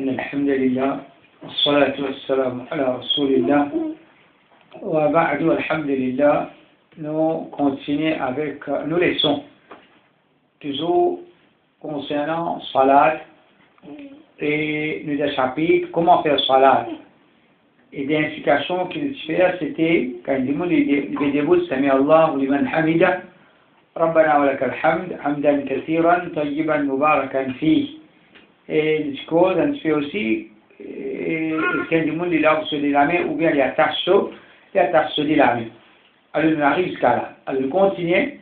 إن الحمد لله والصلاة والسلام على رسول الله وبعد الحمد لله. Nous continuons avec nos leçons toujours concernant Salat et nous avons chapitre comment faire Salat et des indications qu'il fait c'était quand il dit le début Sami Allahu liman hamida ربنا ولك الحمد حمدا كثيرا طيبا مباركا فيه. Et le discours, on fait aussi quand du monde il a de la main ou bien il attache de la main. Alors on arrive jusqu'à là. Alors on continue.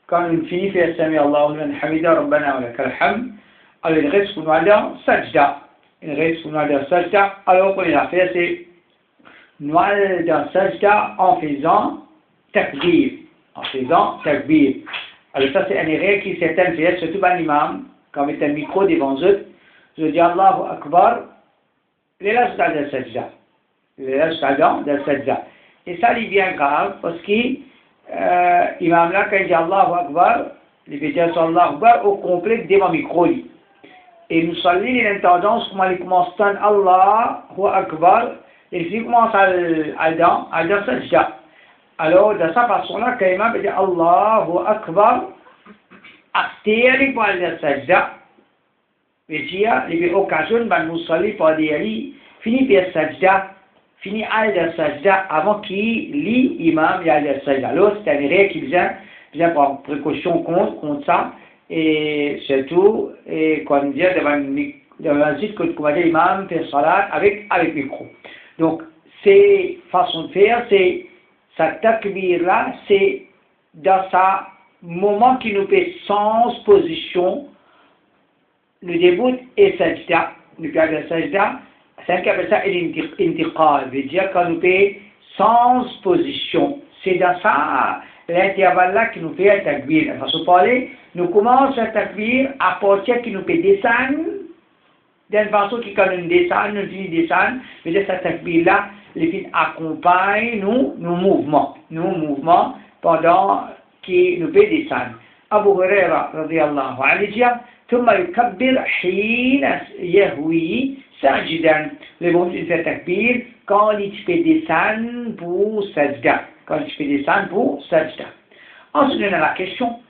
Quand on finit faire Sami Allahu liman hamida Rabbana wa lakal hamd, alors il reste pour nous aller sajda. Il reste pour nous aller sajda. Alors qu'on a fait c'est nous aller dans sajda en faisant takbir. Alors ça c'est un erreur qui certaines fait, surtout dans l'imam, quand il met un micro devant eux, je dis Allahu Akbar, il est là dans le sajda. Et ça il est bien grave parce que l'imam là quand il dit Allahu Akbar, il veut dire Allahu Akbar au complet devant le micro. Et nous saluons l'intendance comment il commence à Allahu Akbar, et il commence à dire sajda. Alors, de cette façon-là, quand l'imam dit Allahu Akbar, il pour aller à sajda, il y a l'occasion de nous saluer pour dire, fini par sajda, fini à la sajda avant qu'il lit l'imam et à la sajda. Alors, c'est un erreur qui vient prendre précaution contre ça, et surtout, quand on dit devant un site que l'imam fait salat avec micro. Donc, ces façons de faire, c'est sa takbir là, c'est dans sa moment qui nous fait sans position, le début et sajda, nous perdons le sajda, c'est un qui appelle ça l'intiqal, veut dire quand nous fait sans position. C'est dans ça, l'intervalle là qui nous fait un takbir. En façon de parler, nous commençons un takbir à partir qui nous fait descendre, d'une façon qui quand nous descend, nous finissons descendre, veut dire cette takbir là, les filles accompagnent nos mouvements pendant qu'ils nous fait descendre. Abu Huraira radiyallahu anhu dit ثم يكبر حين يهوي ساجدا. Le bon Dieu fait takbir quand il fait descendre pour sajda. Ensuite, on a la question,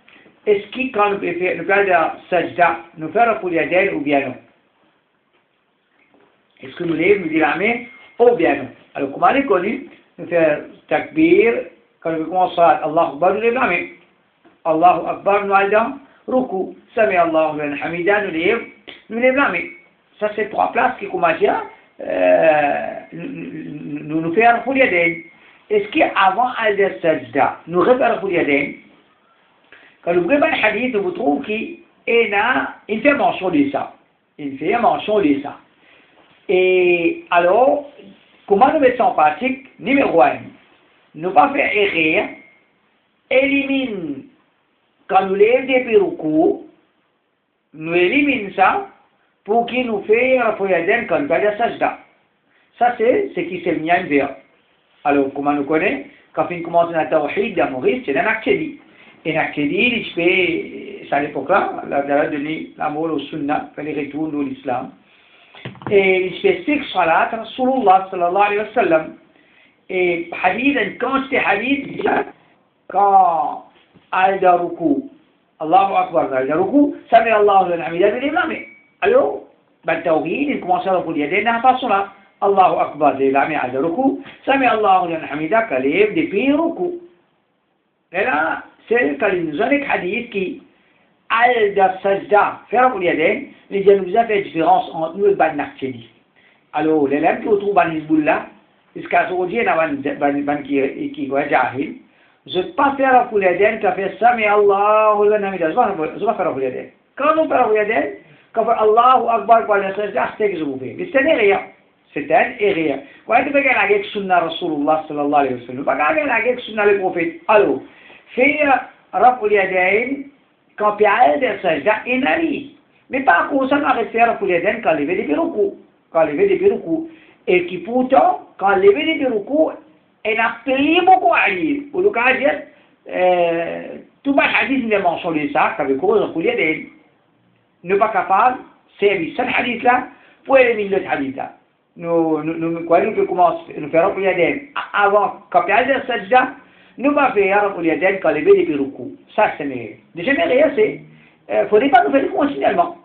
est-ce que quand nous faisons sajda, nous faisons pour les ou bien non? Est-ce que nous disons la main ou bien non? Alors, comme on est connu, nous faisons takbir, quand nous commençons à Allahu Akbar, nous lèvons la main. Allahu Akbar, nous allons ruku. Sami Allahu liman hamida, nous lèvons la main. Ça, c'est trois places qui, comme on dit, nous faisons pour les Est-ce qu'avant al-sajda, nous faisons pour les quand nous prenons un hadith, vous trouvez qu'il fait mention de ça. Et alors, comment nous mettons en pratique? Numéro 1, ne pas faire erreur, élimine, quand nous lèvons des piroukou, nous éliminons ça pour qu'il nous fasse pour yadem quand nous faisons la sajda. Ça c'est ce qui s'est mis en vers. Alors, comment nous connaissons? Quand on commence à tawhid d'Amoris, c'est un akedi. Et un akedi, il fait, ça à l'époque-là, il a donné l'amour au sunnah, il les retourne dans l'islam. Et il fait 6 salat, Rasulullah sallallahu alayhi wa sallam. Et hadith, une quantité hadith, quand al ruku, Allahu Akbar, al ruku, Sami Allahu liman hamida bil imam. Alors, ben tawhid, il commence à reculer des dans façon là. Allahu Akbar, l'imam al ruku, Sami Allahu liman hamida kalib depuis ruku. Et là, c'est quand il nous a dit hadith qui al-sajda, faire pour les les gens nous ont fait différence entre nous et ban nakchedi. Alors, les gens qui se trouvent dans l'Isboula, jusqu'à aujourd'hui, il y a des gens qui sont jahil. Je ne peux pas faire pour les gens qui ont fait ça, mais Allahu liman hamida, je ne vais pas faire pour les gens. Quand on fait pour les gens, quand on fait Allahu Akbar pour le sajda, c'est ce que je vous fais. Mais c'est un erreur. Quand on fait la sunna Rasulullah sallallahu alayhi wa sallam, pas la sunna le prophète. Alors, faire pour les gens, quand il y a des sajda, il arrive. Mais par contre, ça va faire pour les gens quand lever des piroukou. Et qui pourtant, quand lever des piroukou, il a pris beaucoup à lire. Pour le cas, tout le hadith ne mentionne ça, qu'avec cause pour les gens. Ne pas capable, c'est ce hadith-là, pour éliminer le hadith. Nous commencer, nous faire Raf'ul Yadayn avant, quand il y a des sajda, nous va faire Raf'ul Yadayn quand lever les piroukou. Ça, c'est meilleur. Déjà, meilleur, c'est, faudrait pas nous faire continuellement.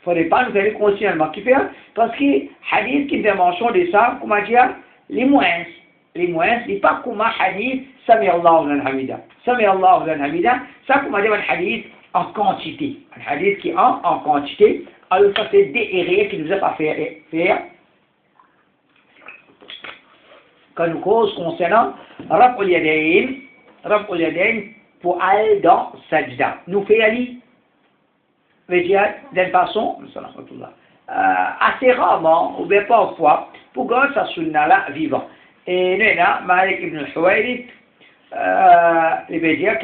Faudrait pas nous faire continuellement. Qui fait, parce que hadith qui fait mention de ça, comment dire, les moins, il pas comme un hadith, Sami Allahu liman hamida. Sami Allahu liman hamida, ça, comment dire, un hadith en quantité. Un hadith qui est en quantité. Alors, ça, c'est des erreurs qui nous a pas fait faire. Quand nous cause concernant Raf'ul Yadayn pour aller dans Sajda. Nous fait aller, d'une façon, assez rarement, ou bien parfois, pour garder sa sunna là vivant. Et nous, là, Malik ibn al-Huwayrith, il veut dire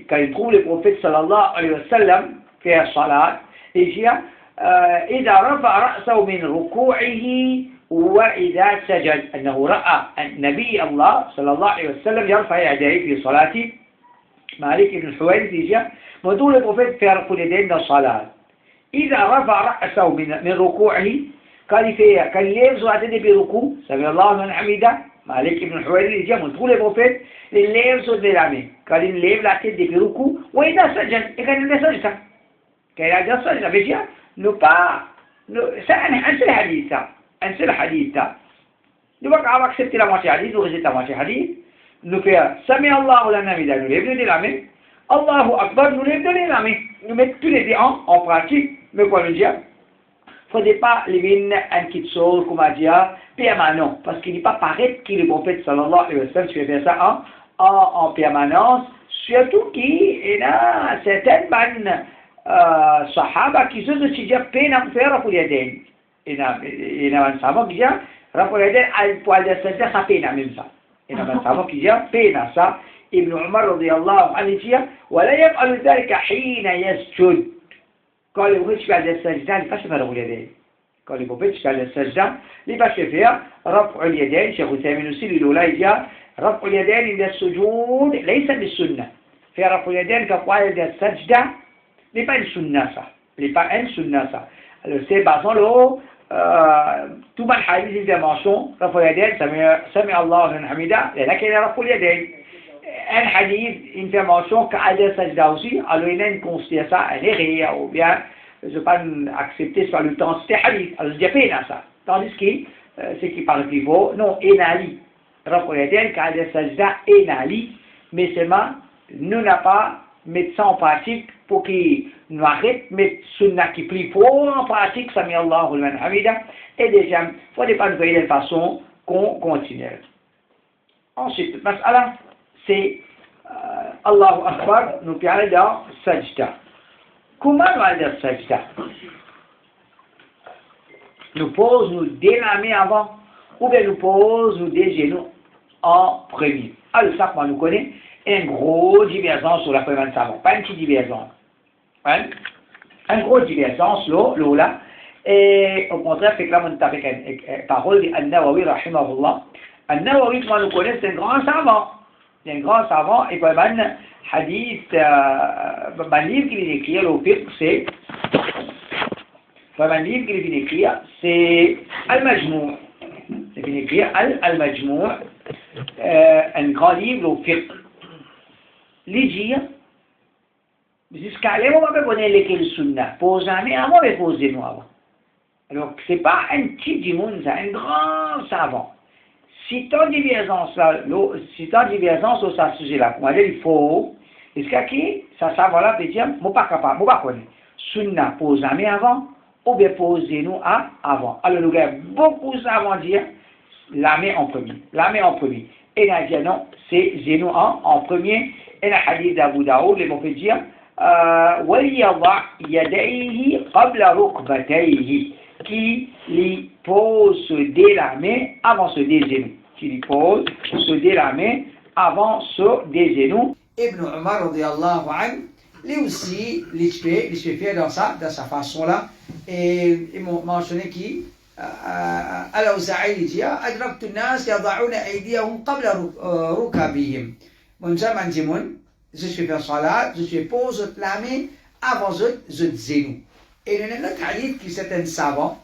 quand il trouve le prophète sallallahu alayhi wa sallam faire salat, il dit إذا رفع رأسه من ركوعه وإذا سجد أنه رأى النبي الله صلى الله عليه وسلم يرفع يديه في صلاته مالك بن الحويرث يجي موضوع البروفيت في رفع اليدين dans الصلاة إذا رفع رأسه من ركوعه كان يلبس وعدد بركوع سمع الله من حميده مالك بن الحويرث يجي موضوع البروفيت يلبس ودلامي كان يلبس وعدد بركوع وإذا سجد كان يلبس سجدة كان يلبس سجدة بيجي nous pas c'est un seul hadith nous va accepter la moitié hadith nous rejeter la moitié hadith nous faire Sami Allahu liman hamida nous lève de la main Allahu Akbar nous lève de la main nous mettre tous les deux en pratique mais quoi nous dire faudrait pas lever un petit sol comme a dit permanent parce qu'il n'est pas pareil que le prophète sallallahu alayhi wa sallam tu fais ça en permanence surtout qu'il y a certaines bannes sahaba qui se disent pena faire Raf'ul Yadayn. Il y a un savant qui dit Raf'ul Yadayn al poil de sajda ça pena même ça. Il y a un savant qui dit pena ça. Ibn Umar radiyallahu anhu dit ولا يفعل ذلك حين يسجد. Quand le prophète fait le sajda, il passe faire Raf'ul Yadayn. Quand le prophète fait le sajda, il passe faire Raf'ul Yadayn. Cheikh Uthaymin aussi il dit Raf'ul Yadayn عند السجود ليس بالسنة. Faire Raf'ul Yadayn quand poil de sajda n'est pas une sunna ça. Alors c'est basant l'eau, tout le hadith d'intervention, Raf'ul Yadayn, Sami Allahu liman hamida, et là qu'il y a Raf'ul Yadayn. Un hadith d'intervention qu'a des sajda aussi, alors il y a une considère ça, un erreur, ou bien, je ne vais pas accepter sur le temps, c'était hadith, alors je dis pas ça. Tandis que, ce qui parle plus haut, non, enali. Raf'ul Yadayn, qu'a des sajda, enali, mais seulement, nous n'a pas mettre ça en pratique pour qu'il nous arrête de mettre sunna qui plie fort en pratique, Sami Allahu liman hamida, et déjà, il ne faudrait pas nous voyer de façon continuelle. Ensuite, mas'ala, c'est Allahu Akbar, nous parlons dans Sajda. Comment nous allons dire Sajda? Nous pose nous dès la main avant, ou bien nous pose nous des genoux en premier. Alors, ça, nous connaissons. Un gros divergence sur la première savant, pas une petite divergence. Un gros divergence, là, et au contraire, c'est que là, on est avec une parole d'An-Nawawi, rahimahullah. An-Nawawi, comme on le connaît, c'est un grand savant. C'est un grand savant, et puis, un hadith, un livre qu'il vient écrire, le fiqh, c'est, un livre qu'il vient écrire, c'est Al-Majmou'. Il vient écrire Al-Majmou', un grand livre, le fiqh. Les dire, jusqu'à là, on va connaître lesquels sunna. Pose jamais avant, mais posez nous avant. Alors, ce n'est pas un petit du monde, c'est un grand savant. Si tu as divergence là, sur ce sujet-là, on va dire, il faut, jusqu'à qui, ça savant-là peut dire, je ne suis pas capable, je ne pas connaître. Sunna, pose jamais avant, ou bien posez nous avant. Alors, nous avons beaucoup de savants dire, la main en premier. Et il a dit non, c'est genou en premier. Et le hadith d'Abu Daoud, les prophètes disent وَلْيَضَعْ يَدَيْهِ قَبْلَ رُكْبَتَيْهِ qui lui pose ce dé la main avant ce des genoux. Qui lui pose ce dé la main avant ce des genoux. Ibn Umar radiyallahu anhu, lui aussi, il se fait dans sa façon-là. Et il m'a mentionné qui Al-Awza'i dit أدركت الناس يضعون أيديهم قبل ركبهم. Mon zaman dit je suis faire salat, je suis pose la main avant je genou. Et il y a un autre hadith qui c'est un savant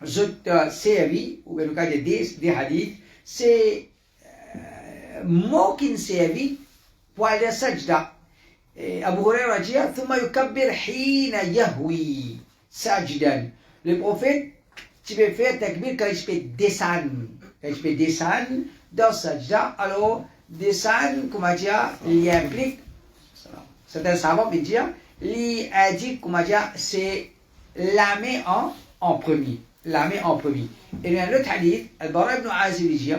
cette série, ou en tout cas des hadiths, c'est mot qui servi pour aller sajda. Abu Huraira dit ثم يكبر حين يهوي ساجدا. Le prophète, tu peux faire takbir quand je peux descendre. Quand je peux descendre dans sajda, alors descendre, comment dire, il implique, certains savants peuvent dire, il indique, comment dire, c'est la main en premier. La main en premier. Et dans l'autre hadith, Al-Bara ibn Azib dit,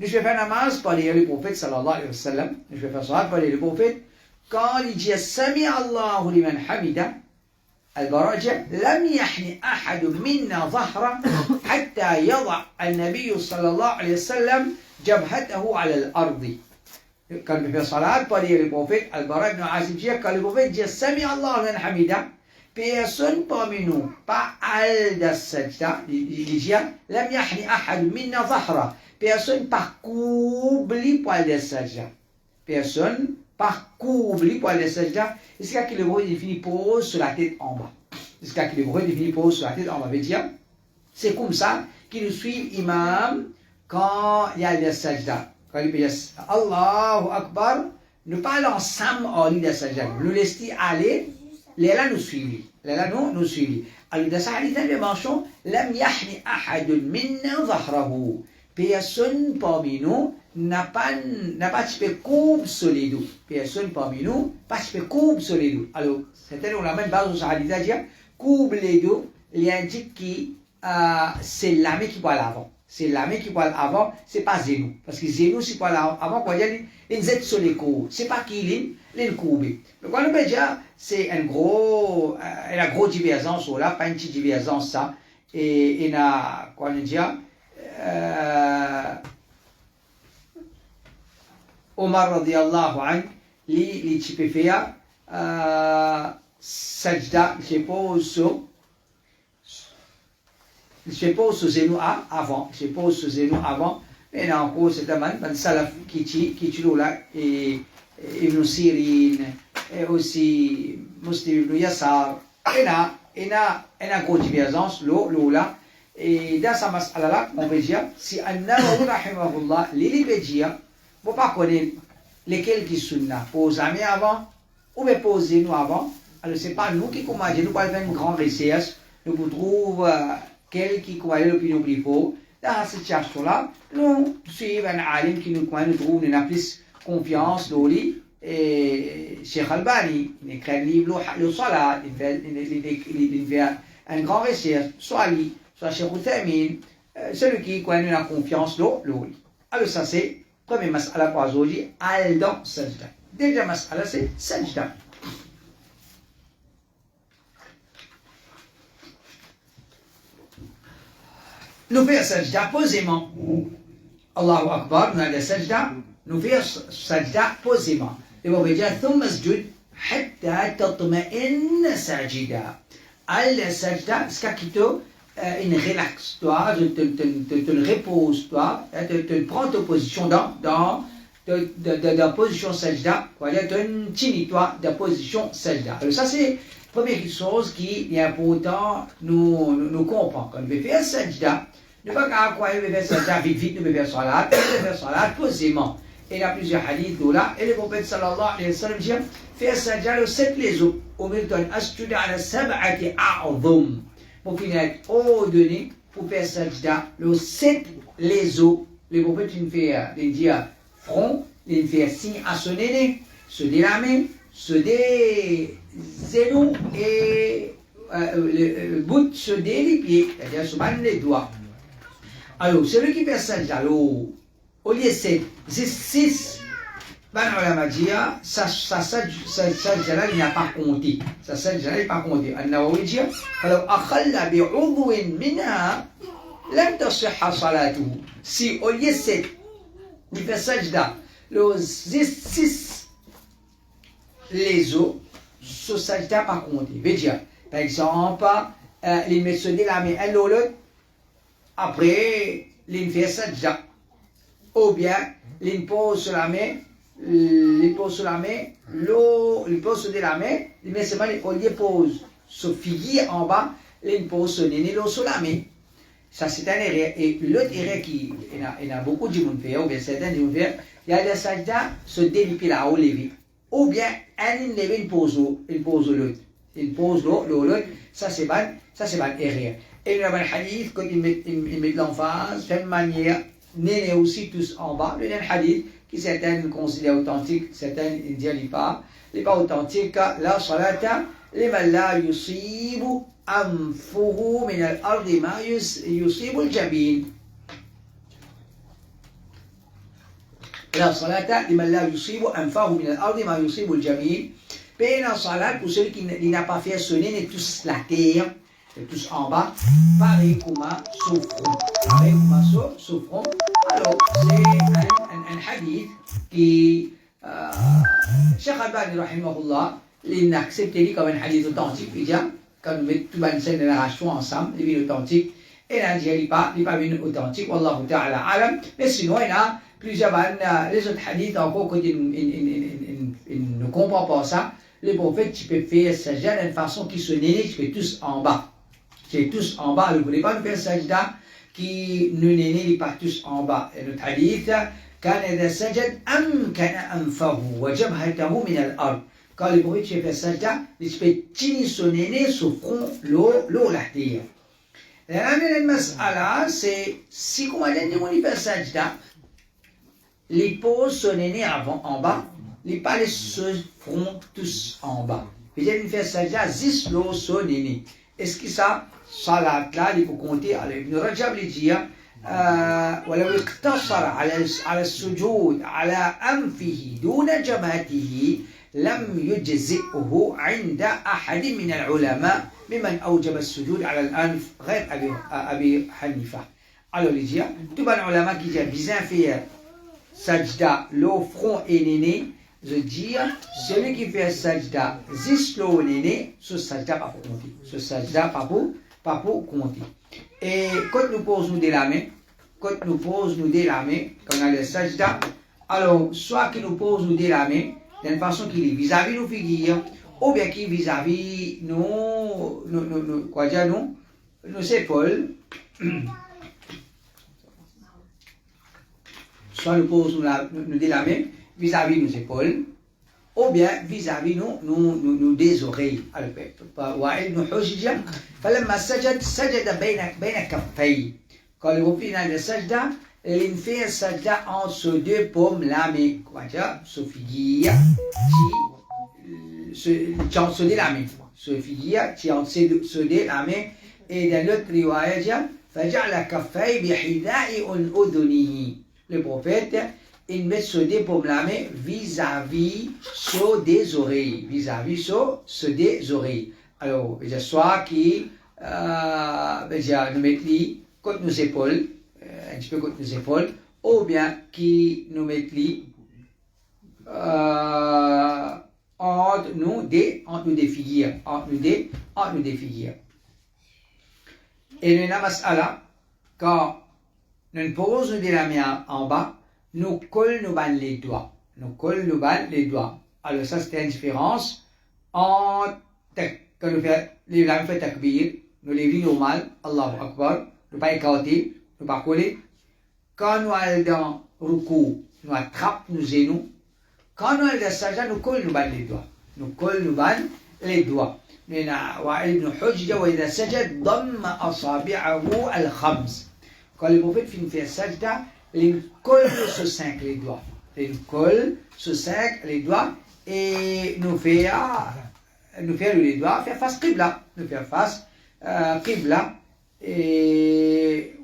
nous je vais faire namaz pour aller le prophète sallallahu alayhi wa sallam, nous je vais faire salat pour aller le prophète, quand il dit Sami Allahu liman hamida, Al-Bara dit لم يحن أحد منا ظهره حتى يضع النبي صلى الله عليه وسلم جبهته على الأرض. Quand il fait salat pour aller le prophète, Al-Bara ibn Azib dit, quand le prophète dit Sami Allahu liman hamida, personne parmi nous, pas al sajda, il dit لم يحن أحد منا ظهره. Personne parcourt pour aller sajda. Personne parcourt pour aller sajda. Jusqu'à qu'il le redéfinit pose sur la tête en bas. Jusqu'à qu'il le redéfinit pose sur la tête en bas. Veut dire, c'est comme ça qu'il suit l'imam quand il y a le sajda. Quand il dit Allahu Akbar, ne pas aller ensemble en ligne de sajda. Nous laisser aller, les là nous suivent. Les là nous suivent. Alors dans sa hadith, il mentionne لم يحن أحد منا ظهره. Personne parmi nous n'a pas de coupe sur les dos. Personne parmi nous n'a pas de coupe sur les dos. Alors, c'était la même base où ça a dit, coupe les dos, il indique que c'est la main qui parle avant. C'est la main qui parle avant, c'est pas Zénou. Parce que Zénou, c'est pas là avant, quand il y a sur les coups. C'est pas qui il courbe. Mais quand on peut dire, c'est une grosse divergence, là, pas une petite divergence, ça. Et il y a, quoi on dit, Omar radiyallahu anhu, li tu peux faire sajda, je pose sur genou avant, je pose sur genou avant, mais là encore c'est un salaf qui là, et Ibn Sirin, et aussi Muslim ibn Yasar, et là, une grosse divergence, là. Et dans sa mas'ala, on peut dire, si An-Nawawi rahimahullah, l'ili peut dire, vous ne pas connaître lesquels qui sont là, pose la main avant, ou bien poser nous avant, alors ce n'est pas nous qui commandons, nous pas faire une grande recherche, nous trouvons quel qui commande l'opinion plus fort. Dans cette situation-là, nous suivons un alim qui nous trouve, nous avons plus confiance dans lui, et Cheikh Albani, il écrit un livre, le Salat, il fait une grande recherche, soit lui, soit Cheikh Uthaymin, celui qui a la confiance dans lui. Alors ça c'est, premier mas'ala pour aujourd'hui, al-dan sajda. Deuxième mas'ala c'est sajda. Nous faisons sajda posément. Allahu Akbar, nous avons sajda, nous faisons sajda posément. Et on va dire, ثم اسجد حتى تطمئن ساجدا. Al-sajda, c'est qu'il te relaxe, toi, te repose, toi, te prends ta position dans position sajda, te tiens, toi, dans position sajda. Alors ça c'est la première chose qui est important, nous comprendre. Quand on veut faire sajda, ne pas qu'à quoi on veut faire sajda vite, nous veut faire salat posément. Et il y a plusieurs hadiths là, et le prophète sallallahu alayhi wa sallam dit, faire sajda le 7 les eaux, au milieu d'un asjuda ala sab'ati a'zum. Pour finir, ordonné pour faire sajda, le 7 les os, le prophète il dit front, il fait signe à son aîné, se dit la main, se dit zéro et le bout se dit les pieds, c'est-à-dire se bat les doigts. Alors, celui qui fait sajda, au lieu de 7, c'est 6. Ben, on va dire, ça, il n'a pas compté. Ça, il n'a pas compté. An-Nawawi dit, alors, akhalla bi'udwin minha, lam tasihha salatuhu. Si au lieu de 7, il fait sajda, le 6, les os, ce sajda n'a pas compté. Veut dire, par exemple, il met se dit la main à l'autre, après, il fait sajda. Ou bien, il pose sur la main, il pose sur la main, il pose sur la main, il met seulement, au lieu pose ce figuier en bas, il pose ce nez sur la main. Ça, c'est un erreur. Et l'autre erreur il y a beaucoup de gens qui font, ou bien certains gens qui font, il y a des sajda se déliper là-haut, lever. Ou bien, un lever, il pose l'autre. Il pose l'autre. Ça, c'est une erreur. Et il y a un hadith, quand il met l'emphase, d'une manière, n'est aussi tous en bas. Il y a un hadith qui certains considèrent authentique, certains ne disent pas. Il n'est pas authentique. La salata, liman la yusibu أنفه من الأرض ما يصيب الجبين. لا صلاة لمن لا يصيب أنفه من الأرض ما يصيب الجبين. Paix en salat pour celui qui n'a pas fait sonner ni tous la terre, tous en bas, pareil comme souffront. Pareil comme souffront. Alors, c'est un hadith qui, Cheikh Albani, rahimahullah, il n'a accepté comme un hadith authentique. Quand nous mettons toute une génération ensemble, les vignes authentiques, et là, il n'y a pas vignes authentiques, Wallahu ta'ala alam, mais sinon, il y a plusieurs les autres hadiths, encore, quand ils ne comprennent pas ça, les prophètes, tu peux faire sajda d'une façon qui se néné, tu fais tous en bas. Tu es tous en bas, vous ne voulez pas nous faire sajda qui ne néné pas tous en bas. Et notre hadith, كان إذا سجد أمكن أنفه وجبهته من الأرض. Quand le prophète fait sajda, il fait tini son aîné sur front, l'eau, la terre. La même mas'ala, c'est si comme on fait sajda, il pose son aîné avant, en bas, il pas les front tous en bas. Puis il fait sajda, zis l'eau son aîné. Est-ce que ça, salat là, il faut compter, alors Ibn Rajab lui dit, ولو اقتصر على السجود على أنفه دون جبهته لم يجزئه عند أحد من العلماء ممن أوجب السجود على الأنف غير أبي حنيفة. Alors il dit, tout le ulama qui dit bien fait sajda, le front est néné, je dis, celui qui fait sajda, zis le néné, ce sajda pas pour compter. Ce sajda pas pour compter. Et quand nous posons de la main, quand on a le sajda, alors soit qu'il nous pose nous de la main, d'une façon qu'il est vis-à-vis nos figures, ou bien qu'il est vis-à-vis nos épaules. Soit nous pose nous de la main vis-à-vis nos épaules, ou bien vis-à-vis nos des oreilles. وائل بن حجر فلما سجد بين كفيه. Quand le prophète a le sajda, il fait un sajda entre deux paumes la main. Quoi dire? Ce figure qui entre deux la main. Ce figure qui entre deux la main. Et dans l'autre riwaya dit فجعل كفيه بحذاء أذنه. Le prophète il met ce deux paumes la main vis-à-vis sur des oreilles. Vis-à-vis sur des oreilles. Alors, je soit qui nous met contre nos épaules, un petit peu contre nos épaules, ou bien qui nous met entre nous des figures. Et nous mas'ala, quand nous posons de la main en bas, nous collons les doigts. Alors ça c'est une différence entre quand nous faisons les lames fait takbir, nous les vit normal, Allahu Akbar, nous pas écarter, nous pas coller. Quand nous allons dans ruku, nous attrapons nos genoux. Quand nous allons dans sajda, nous collons les doigts. من وائل بن حجر وإذا سجد ضم أصابعه الخمس. Quand le prophète finit de faire sajda, il colle sur 5 les doigts. Et nous faire les doigts, faire face qibla.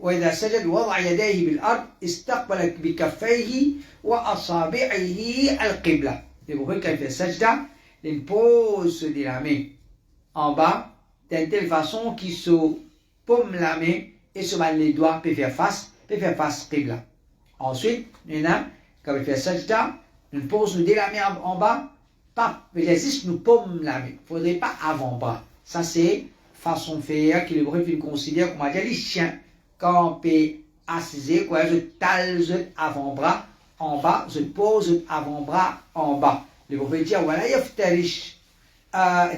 وإذا سجد وضع يديه بالأرض استقبل بكفيه وأصابعه القبلة. Le prophète quand il fait sajda, il pose de la main en bas d'une telle façon qu'il se paume la main et se met les doigts peut faire face qibla. Ensuite, quand il fait sajda, nous posons de la main en bas, pas, mais juste nous paume la main. Il ne faudrait pas avant-bras. Ça c'est façon de faire que le prophète considère comme les chiens. Quand on peut assiser, je tale avant-bras en bas, je pose avant-bras en bas. Le prophète dit, voilà, yaftarish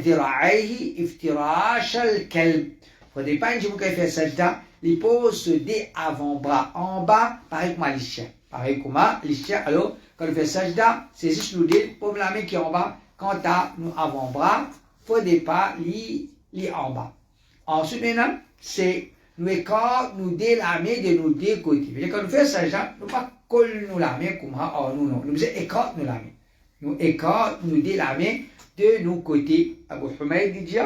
ذراعيه افتراش الكلب. Il ne faudrait pas une fois qu'il fait sajda, il pose ce dé avant-bras en bas, pareil comme l'isha. Pareil comme l'isha. Alors, quand on fait sajda, c'est juste le dé, pour la main qui est en bas. Quant à nous avant-bras, faut pas li en bas. Ensuite, maintenant, c'est nous écart, nous dé la main de nos deux côtés. Quand nous faisons sajda, nous pas coller nous la main comme ça, oh non, non. Nous faisons écart nous la main. Nous écart, nous dé la main de nos côtés. Abu Humayd dit,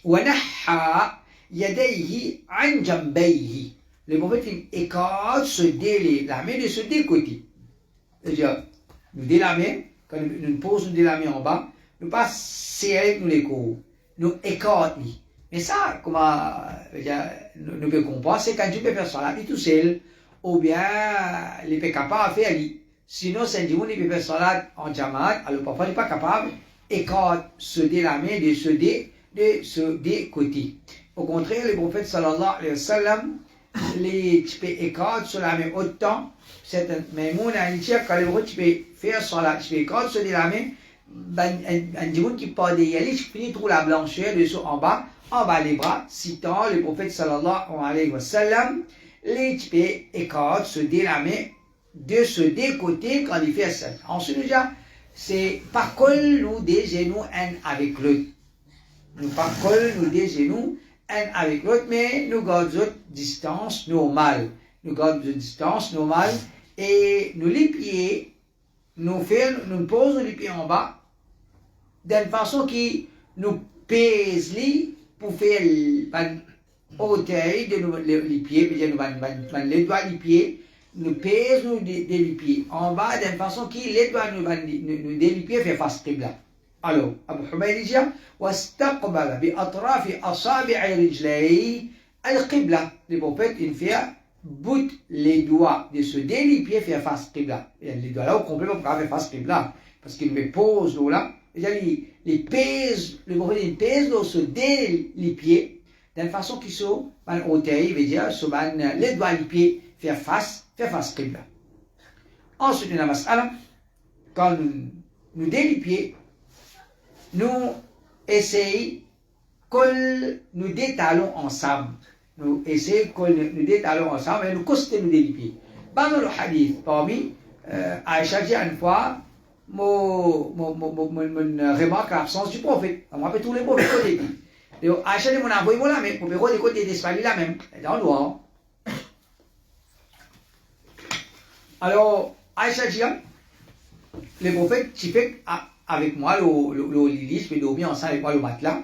وَنَحَّى يَدَيْهِ عَنْ جَنْبَيْهِ. Le prophète écarte ce dé, la main de ce deux côtés. C'est-à-dire, nous dé la main, quand nous posons nous dé la main en bas, nous pas serrer nous les coups, nous écarte. Mais ça, comment nous pouvons comprendre, c'est quand tu peux faire ça tout seul, ou bien il n'est pas capable de faire. Sinon, c'est un dimanche, il peut faire ça en jamaat, alors parfois il n'est pas capable d'écarter ce dé la main de ce dé côté. Au contraire, le prophète sallallahu alayhi wa sallam, tu peux écarter sur la main autant, mais mon analyse, quand le prophète tu peux faire ça, tu peux écarter sur la main, un dimanche qui part de y aller, tu finis trouver la blancheur de ce en bas les bras, citant le prophète sallallahu alayhi wa sallam, tu peux écarter sur la main de ce deux côtés quand il fait ça. Ensuite, déjà, c'est pas coller nous des genoux un avec l'autre. Nous pas coller nous des genoux un avec l'autre, mais nous gardons une distance normale. Nous gardons une distance normale et nous les pieds, nous posons les pieds en bas d'une façon qui nous pèse pour faire la hauteur de les pieds, puis les doigts des pieds. Nous pèsons les pieds en bas d'une façon qui les doigts des pieds fait face qibla. Alors, Abu Humayd dit واستقبل بأطراف أصابع رجليه القبلة. Le prophète il fait bout les doigts de ce les pieds fait face qibla. Les doigts là au complet pour faire face qibla parce qu'il me pose là. Les pèse, le prophète il pèse ce les pieds d'une façon qui sont en hauteur, il veut dire les doigts des pieds faire face qibla. Ensuite, dans la mas'ala, quand nous les pieds, nous essayons que nous détalons ensemble. Nous essayons que nous détalons ensemble et nous costons nous les pieds. Dans le hadith, parmi, Aïcha dit une fois, mon remarque l'absence du prophète. On rappelle tous les prophètes côté. Et Aïcha dit, mon envoyé, voilà, mais pour le côté d'Espagne là même, dans le noir. Alors, Aïcha dit, le prophète, tu fais avec moi le lit, je peux dormir ensemble avec moi le matelas.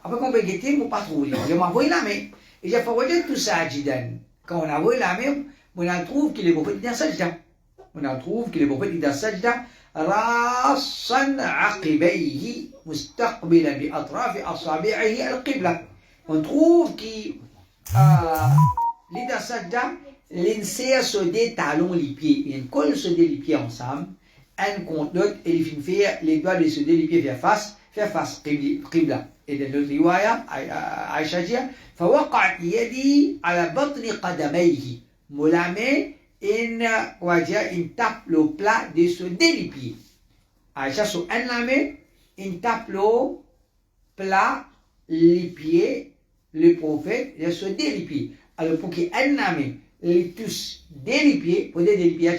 Après qu'on peut guetter, on ne pas trouver. Je m'envoie la main. Et j'ai fait tout ça à Jidan. Quand on a envoyé la main, on trouve qu'il est prophète dans sajda. On trouve qu'il est prophète dans sajda. راسا عقبيه مستقبلا بأطراف أصابعه القبلة. On trouve qu'il est dans sajda. L'insère se des talons les pieds, il colle se des les pieds ensemble, un contre l'autre, et il fait les doigts de se des les pieds faire face qibla. Et dans l'autre riwaya, Aïcha dit, فوقعت يدي على بطن قدميه. La main, il tape le plat de se des les pieds. Aïcha sur un la main, il tape le plat les pieds, le prophète, il se des les pieds. Alors pour qu'il ait la main, les tous des pieds, pour des pieds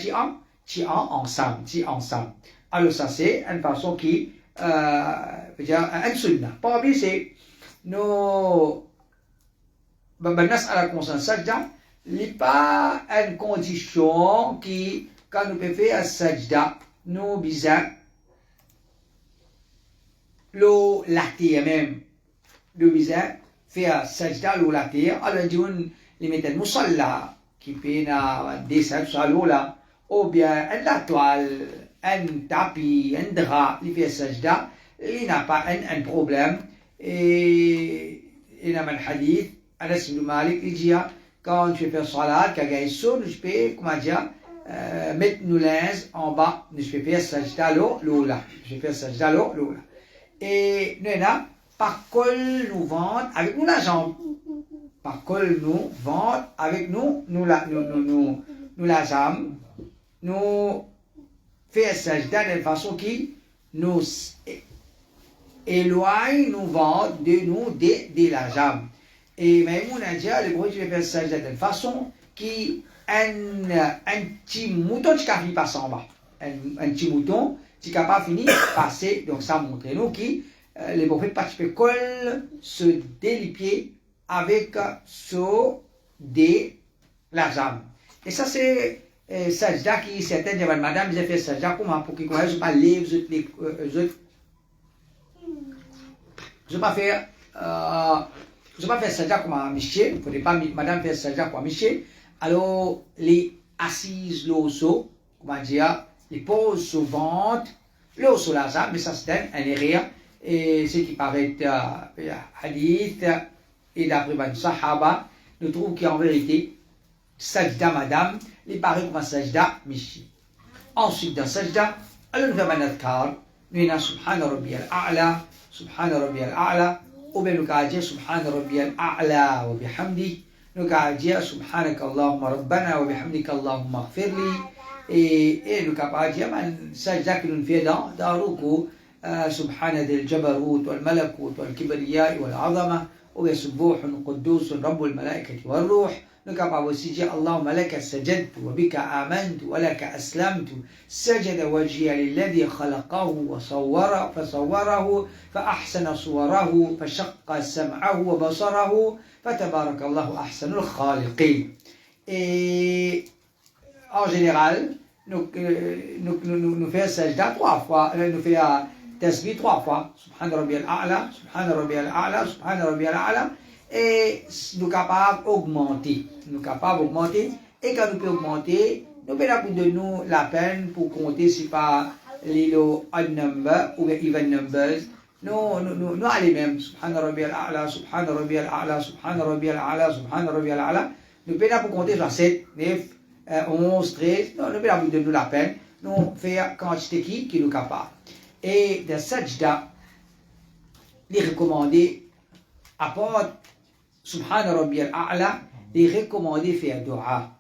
qui ensemble. Alors ça c'est une façon qui un sunna. Pas oublier c'est nos banas à la conscience sajda, n'est pas une condition qui quand nous pouvons faire sajda, nous besoin le latir même, nous besoin faire sajda le latir. Alors disons les mettre musalla qui peut descendre sur l'eau là, ou bien la toile, un tapis, un drap, il fait sajda, il n'a pas un problème. Et il y a un hadith, Anas ibn Malik, il dit, quand je fais salat, quand je peux, comment dire, mettre nos linges en bas, je peux faire sajda l'eau là. Je peux faire sajda l'eau là. Et nous, par col nous ventre avec nous la jambe. Par col nous ventre avec nous la jambe. Nous faire sajda de façon qui nous éloigne nous ventre de la jambe. Et Maïmoun a dit, le prophète va faire sajda de telle façon qu'un petit mouton qui arrive passer en bas. Un petit mouton qui n'a pas fini de passer. Donc ça montre nous que les prophètes participent colle ce délipier avec ce dé la jambe. Et ça c'est sajda qui certaines de madame ils ont fait sajda comment pour qu'ils connaissent pas les je pas faire je pas faire sajda comme à Michel, il ne faudrait pas madame faire sajda comme à Michel. Alors les assises l'osso, comment dire, les poses au ventre, l'osso la jambe, mais ça c'est un erreur et ce qui paraît hadith et d'après Ben Sahaba, nous trouvons qu'en vérité sajda madame, il paraît comme un sajda Michel. Ensuite dans sajda, alors nous faisons un adkar, nous avons subhana rabbiyal a'la, subhana rabbiyal a'la, ou bien nous avons subhana rabbiyal a'la wa bihamdi, nous avons subhanaka Allahumma rabbana wa bihamdika Allahumma ighfirli, et nous avons dit un sajda que nous faisons dans ruku, subhana dil jabarut wal malakut wal kibriya wal azama, ou bien subuh quddus rabbul malaikati wal ruh. نكبر وسجى اللهم لك سجدت وبك آمنت ولك أسلمت سجد وجهي للذي خلقه فصوره فأحسن صوره فشق سمعه وبصره فتبارك الله أحسن الخالقين. Et en général, nous faisons sajda 3 fois, nous faisons tasbih 3 fois. Subhana rabbiyal a'la, subhana rabbiyal a'la, subhana rabbiyal a'la. Et nous sommes capables d'augmenter. Nous sommes capables d'augmenter. Et quand nous pouvons augmenter, nous pouvons de nous la peine pour compter si pas les odd number ou les even numbers. Nous allons même. Subhana rabbiyal a'la, subhana rabbiyal a'la, subhana rabbiyal a'la, subhana rabbiyal a'la. Nous pouvons pour compter genre 7, 9, 11, 13. Non, nous pouvons de nous la peine. Nous faire quantité qui nous capable. Et de sajda, les recommandés apportent Subhana Rabbiyal A'la, les recommander faire dua.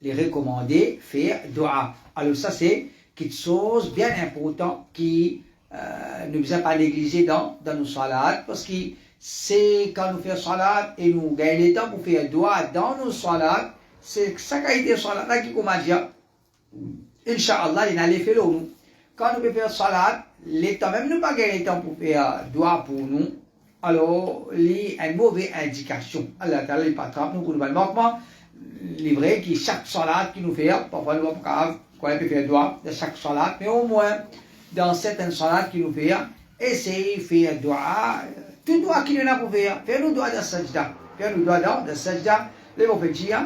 Les recommander faire dua. Alors ça c'est quelque chose bien important qui ne nous a pas négligé dans nos salades parce que c'est quand nous faisons salade et nous gagnons le temps pour faire dua dans nos salades, c'est ça qui a été salade là qui commence dire Inch'Allah, il a les fait nous. Quand nous faisons salade, les temps même nous pas gagner le temps pour faire dua pour nous. Alors, il y a une mauvaise indication. Allah Ta'ala, il pas nous pour nous manquement. Il est vrai que chaque salade qui nous fait, parfois nous pas qu'on peut faire doigt de chaque salade, mais au moins, dans certaines salades qui nous fait, essayez de faire doigt, tout doigt qui nous a pour faire, faire-nous doigt de sajda. Faire-nous doigt de sajda, les prophètes disent,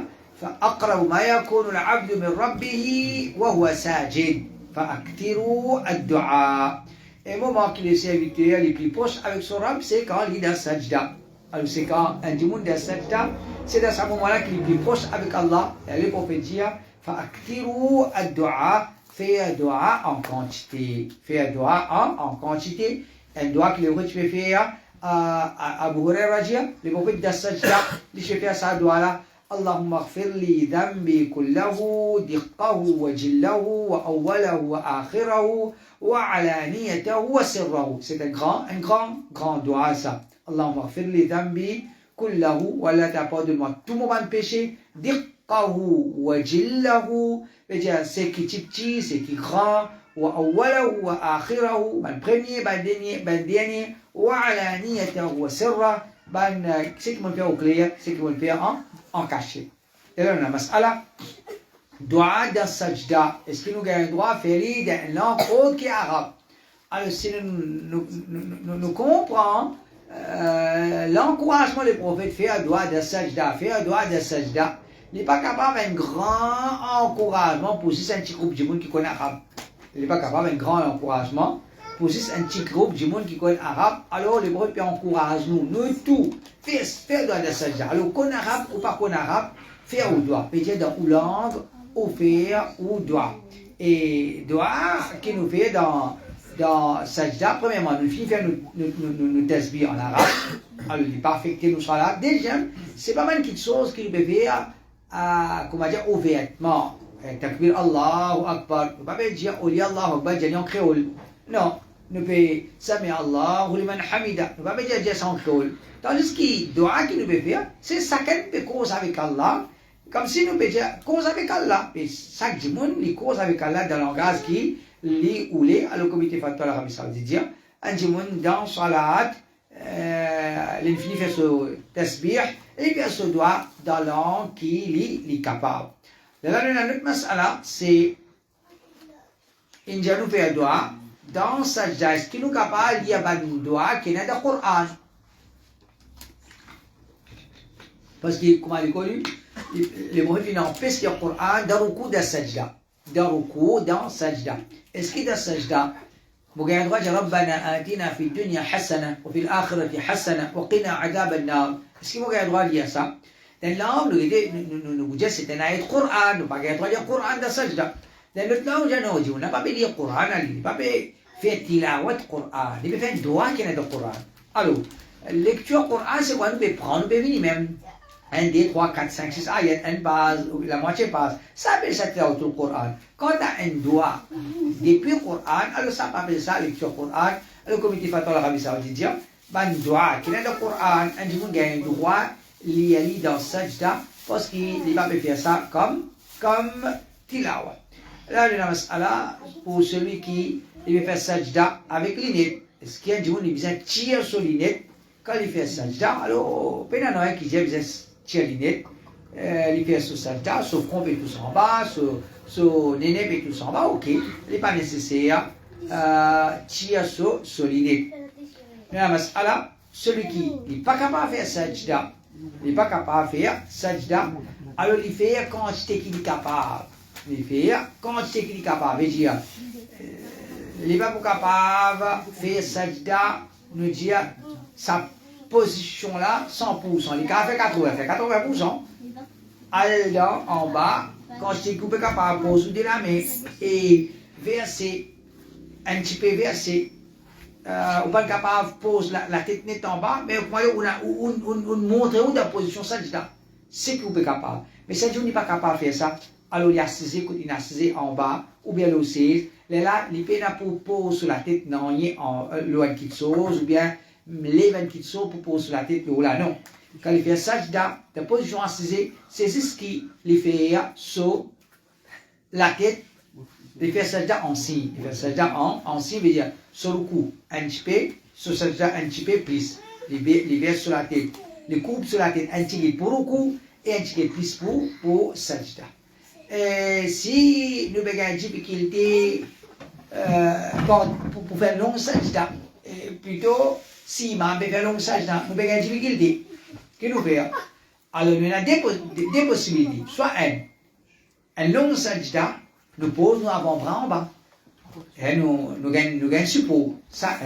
فأقرب ما يكون العبد من ربه وهو ساجد فأكثروا الدعاء. Et le moment qu'il est serviteur les plus proches avec son rab, c'est quand il est dans sajda. Alors c'est quand un démon dans sajda, c'est dans ce moment-là qu'il est plus proche avec Allah. Et les prophètes disent, فأكثروا الدعاء, faire dua en quantité. Faire dua en quantité. Un dua que les prophètes peuvent faire à Abu Huraira dit, les prophètes dans sajda, ils peuvent faire ça dua là. اللهم اغفر لي ذنبي كله دقه وجله وأوله وآخره وعلانيته وسره. C'est un grand dua ça. اللهم اغفر لي ذنبي كله, ولا pardonne-moi tout mon péché, دقه وجله, c'est-à-dire c'est qui petit, c'est qui grand, وأوله وآخره, ben premier, ben dernier, وعلانيته وسره, ben c'est qui me fait au clair, c'est qui me fait en caché. Et là, on a mas'ala. Dua dans sajda. Est-ce que nous avons le droit à faire dans une langue autre qu'arabe? Alors, si nous comprenons l'encouragement des prophètes faire dua dans sajda, il n'est pas capable d'un grand encouragement pour juste un petit groupe de monde qui connaît arabe. Il n'est pas capable d'un grand encouragement pour juste un petit groupe de monde qui connaît arabe. Alors, les prophètes encouragent nous tous. Faire doigt de sajda. Alors, qu'on arabe ou pas qu'on arabe, faire ou doigt. Peut-être dans une langue, ou faire ou doigt. Et doigt, qui nous fait dans sajda, premièrement, nous finissons nous tasbih en arabe. Alors, il n'est pas affecté nous salat. Deuxième, c'est pas mal quelque chose qui nous peut faire, comment dire, ouvertement. Takbir Allahu Akbar. On ne peut pas dire, Oli Allahu Akbar, j'ai en créole. Non. nous pouvons Sami Allahu liman hamida, nous ne pouvons pas dire sans col. Tandis que le doigt que nous pouvons faire, c'est ça qu'on peut cause avec Allah, comme si nous pouvons dire cause avec Allah. Et chaque monde, il cause avec Allah dans le langage qui lit ou lit, à le comité Fatwa l'Arabie Saoudite dit, un monde dans Salat, l'infini fait ce tasbih, et bien ce doigt dans la langue qui est capable. Là, notre mas'ala, c'est in nous fait un doigt dans sajda. Est-ce qu'il nous capable de faire un doigt qui est dans le Coran? Parce que, comme on l'a connu, les mots qui n'empêchent le Coran dans le coup de sajda. Dans le coup, dans sajda. Est-ce qu'il y a sajda? وقاعد رجع ربنا آتنا في الدنيا حسنة وفي الآخرة حسنة وقنا عذاب النار. Est-ce qu'il قاعد رجع ça? Dan là, nous disons c'est un ayat Coran, nous pas قاعد رجع Coran dans sajda. Dan l'autre là, on n'a pas dit Coran, on n'a pas fait tilawat Coran, on n'a pas fait doigt qui est dans le Coran. Alors, lecture Coran, c'est quoi? Nous pouvons prendre, nous pouvons venir même 1, 2, 3, 4, 5, 6 ayats, une base, la moitié base. Ça appelle ça tilawat le Coran. Quand tu as un doigt depuis le Coran, alors ça appelle ça lecture Coran. Le comité Fatwa l'Arabie Saoudite dit, un doigt qui est dans le Coran, un jour il a un droit lié dans sajda parce qu'il ne va pas faire ça comme tilawa. Là, il y a une mas'ala pour celui qui veut faire sajda avec l'inet. Est-ce qu'il y a un jour il besoin de tirer sur l'inet quand il fait sajda? Alors, il y a un qui dit besoin de tirer l'inet. Il fait sur sajda, sur front et tout ça en bas, sur nénep et tout ça en bas, ok. Il n'est pas nécessaire tirer sur l'inet. Mais la mas'ala, celui qui n'est pas capable de faire sajda, il n'est pas capable de faire sajda, alors il fait quantité qu'il est capable. Il fait quantité qu'il est capable. Il dire, il n'est pas capable de faire sajda, nous dire sa position là, 100%. Il est capable de faire 80%. Aller là, en bas, quantité qu'il est capable de poser la main et verser, un petit peu verser. On n'est pas capable de poser la tête nette en bas, mais on montre où la position sajda. C'est qu'on est capable. Mais si on n'est pas capable de faire ça, alors il y a assisé, quand il a assisé en bas, ou bien le 16, là, il peut pour poser sur la tête, non, il y a le 20 ou bien les 20 pour poser sur la tête, là, non. Quand il fait sajda, la position assisée, c'est ce qui les fait sur la tête. Il fait sajda en signe. Il fait sajda en signe, veut dire sur le cou, un petit peu, sur sajda un petit peu plus. Il verse sur la tête. Les coupes sur la tête, un petit peu pour le cou et un petit peu plus pour sajda. Si nous avons une difficulté pour faire long sajda, plutôt si nous avons faire long sajda, nous avons une difficulté. Qu'est-ce que nous faisons? Alors nous avons deux possibilités. Soit un long sajda, nous posons nos avant-bras en bas. Et nous gagnons support. Ça,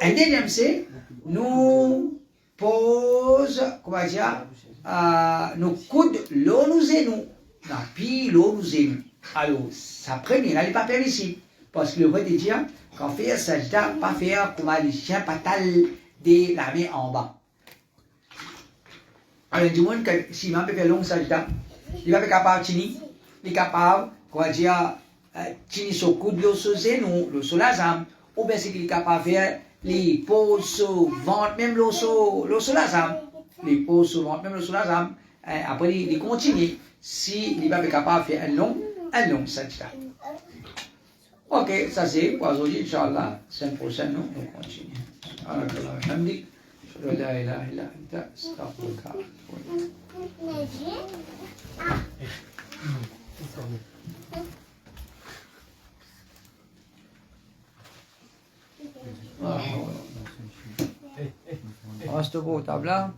un deuxième, c'est nous posons, comment dire, nos coudes, l'eau nous et nous. Puis l'eau nous et nous. Alors, ça première, elle n'est pas permissible. Parce que le roi dit, quand faire sajda, pas faire comme les chiens patal de la main en bas. Alors, du monde, si on peut faire long sajda, il va être capable de tenir, il est capable, comment dire, tenir son coude, l'eau sur genou, l'eau sur la jambe, ou bien c'est qu'il est capable de faire les poses sur le ventre, même l'eau sur la jambe, les poses sur le ventre, même l'eau sur la jambe, après il continue, s'il va être capable de faire un long sajda. Ok, ça c'est pour aujourd'hui, Inch'Allah, semaine prochaine, nous continuons. Alhamdulillah. لا إله إلا أنت أستغفرك Reste beau, table là.